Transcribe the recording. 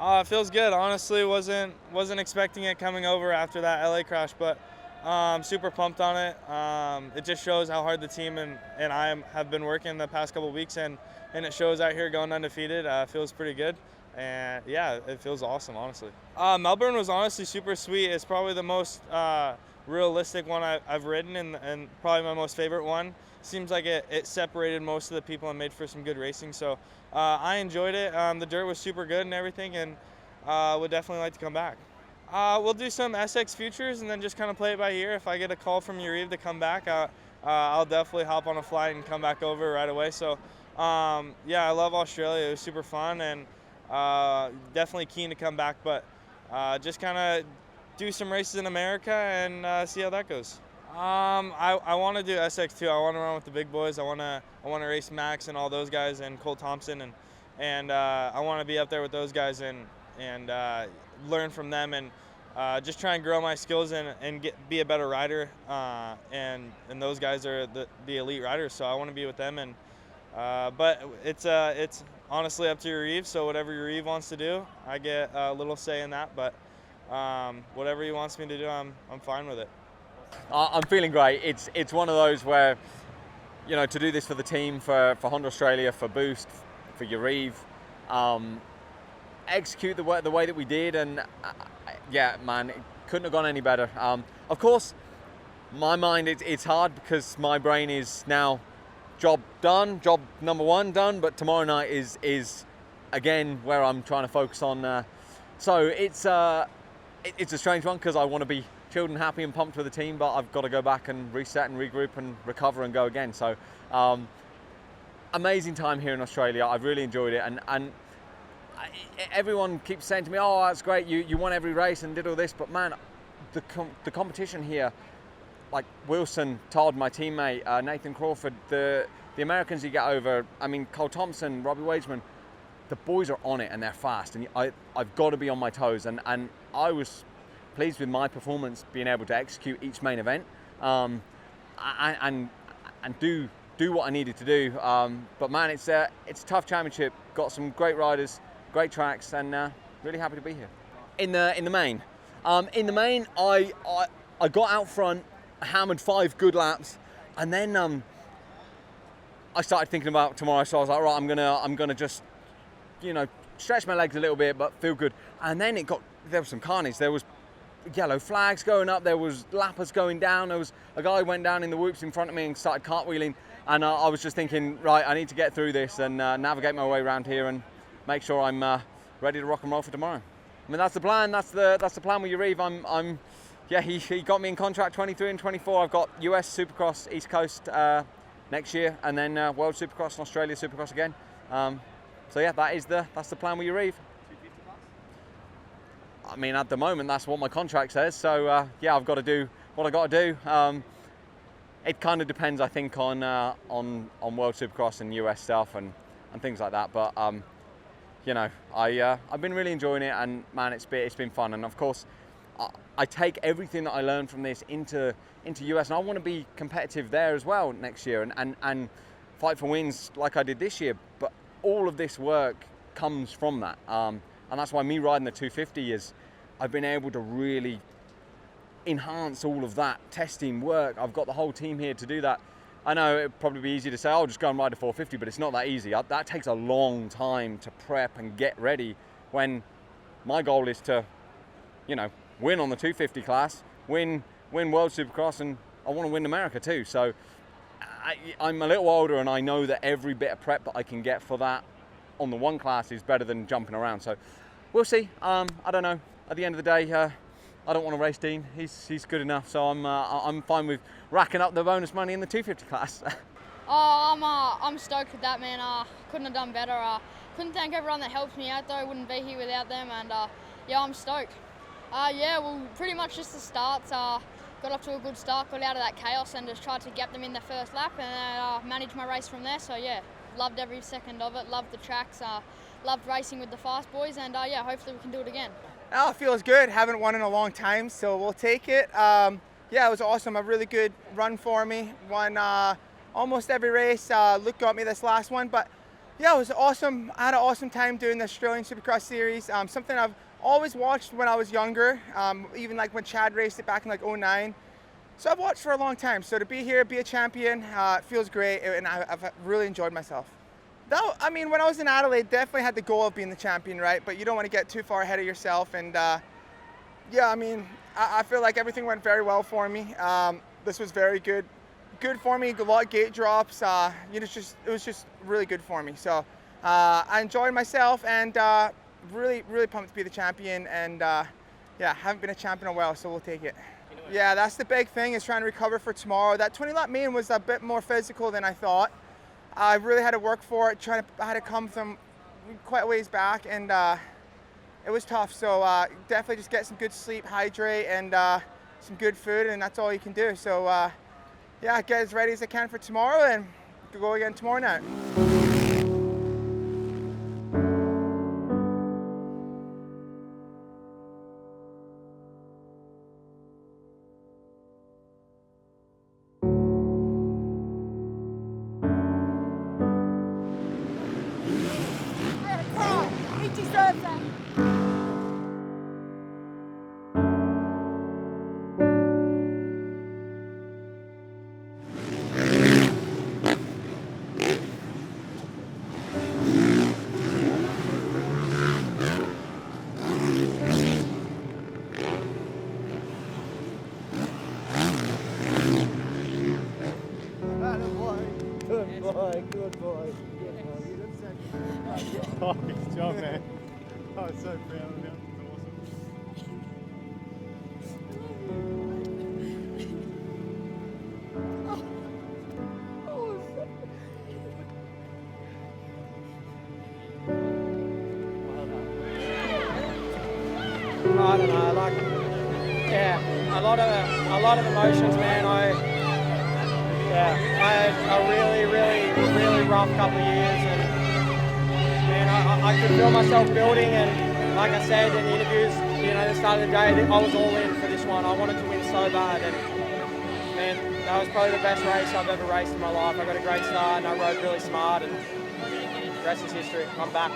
It feels good. Honestly, wasn't expecting it coming over after that LA crash, but super pumped on it. It just shows how hard the team and have been working the past couple weeks, and it shows out here going undefeated. Feels pretty good, and yeah, it feels awesome, honestly. Melbourne was honestly super sweet. It's probably the most realistic one I've ridden, and probably my most favorite one. Seems like it separated most of the people and made for some good racing. So I enjoyed it. The dirt was super good and everything, and would definitely like to come back. We'll do some SX Futures and then just kind of play it by ear. If I get a call from Yariv to come back, I'll definitely hop on a flight and come back over right away. So yeah, I love Australia. It was super fun, and definitely keen to come back, but just kind of do some races in America and see how that goes. I want to do SX too. I want to run with the big boys. I want to race Max and all those guys and Cole Thompson, and I want to be up there with those guys and learn from them and just try and grow my skills and be a better rider. And those guys are the elite riders, so I want to be with them. And but it's honestly up to Yariv. So whatever Yariv wants to do, I get a little say in that. But whatever he wants me to do, I'm fine with it. I'm feeling great. It's one of those where, you know, to do this for the team, for Honda Australia, for Boost, for Yariv, execute the way that we did, and yeah, man, it couldn't have gone any better. Of course, my mind, it's hard because my brain is now job done, job number one done, but tomorrow night is again where I'm trying to focus on. So it's a strange one because I want to be chilled and happy and pumped for the team, but I've got to go back and reset and regroup and recover and go again. So amazing time here in Australia. I've really enjoyed it, and everyone keeps saying to me, oh, that's great, you won every race and did all this, but man, the competition here, like Wilson, Todd, my teammate, Nathan Crawford, the Americans you get over, I mean, Cole Thompson, Robbie Wageman, the boys are on it and they're fast, and I've got to be on my toes, and I was pleased with my performance, being able to execute each main event and do what I needed to do. But man, it's a tough championship. Got some great riders, great tracks, and really happy to be here. In the main, I got out front, hammered 5 good laps, and then I started thinking about tomorrow. So I was like, right, I'm gonna just, you know, stretch my legs a little bit, but feel good. And then there was some carnage. There was yellow flags going up, there was lappers going down, there was a guy who went down in the whoops in front of me and started cartwheeling, and I was just thinking, right, I need to get through this and navigate my way around here and make sure I'm ready to rock and roll for tomorrow. I mean, that's the plan. That's the plan with Yariv. Yeah, he got me in contract 23 and 24. I've got US Supercross East Coast next year, and then World Supercross and Australia Supercross again. So yeah, that's the plan with Yariv. I mean, at the moment, that's what my contract says. So yeah, I've got to do what I got to do. It kind of depends, I think, on World Supercross and US stuff and things like that. But you know, I've been really enjoying it, and man, it's been fun. And of course, I take everything that I learned from this into US, and I want to be competitive there as well next year and fight for wins like I did this year. But all of this work comes from that. And that's why me riding the 250 is, I've been able to really enhance all of that testing work. I've got the whole team here to do that. I know it'd probably be easy to say, oh, just go and ride a 450, but it's not that easy. That takes a long time to prep and get ready, when my goal is to, you know, win on the 250 class, win World Supercross, and I want to win America too. So I'm a little older, and I know that every bit of prep that I can get for that on the one class is better than jumping around. So we'll see. I don't know. At the end of the day, I don't want to race Dean. He's good enough. So I'm fine with racking up the bonus money in the 250 class. I'm stoked with that, man. Couldn't have done better. Couldn't thank everyone that helped me out, though. I wouldn't be here without them, and yeah, I'm stoked. Yeah, well, pretty much just the starts. Got off to a good start, got out of that chaos, and just tried to get them in the first lap, and managed my race from there. So yeah, loved every second of it. Loved the tracks. Loved racing with the fast boys, and yeah, hopefully we can do it again. Oh, it feels good. Haven't won in a long time, so we'll take it. Yeah, it was awesome. A really good run for me. Won almost every race. Luke got me this last one, but Yeah, it was awesome. I had an awesome time doing the Australian Supercross series. Something I've always watched when I was younger, even like when Chad raced it back in like '09. So I've watched for a long time. So to be here, be a champion, it feels great, and I've really enjoyed myself. I mean, when I was in Adelaide, definitely had the goal of being the champion, right? But you don't want to get too far ahead of yourself. And yeah, I mean, I feel like everything went very well for me. This was very good for me. A lot of gate drops. It was just really good for me. So I enjoyed myself, and really pumped to be the champion. And yeah, haven't been a champion in a while, so we'll take it. Yeah, that's the big thing, is trying to recover for tomorrow. That 20-lap main was a bit more physical than I thought. I really had to work for it. I had to come from quite a ways back, and it was tough. So definitely just get some good sleep, hydrate, and some good food, and that's all you can do. So yeah, get as ready as I can for tomorrow, and go again tomorrow night. He deserves that. Good boy, good boy. Oh, good job, man. I was so proud of him. I don't know, like, yeah, a lot of emotions, man. I had a really rough couple of years, and man, I could feel myself building, and like I said in the interviews, at the start of the day, I was all in for this one. I wanted to win so bad, and man, that was probably the best race I've ever raced in my life. I got a great start, and I rode really smart, and the rest is history. I'm back.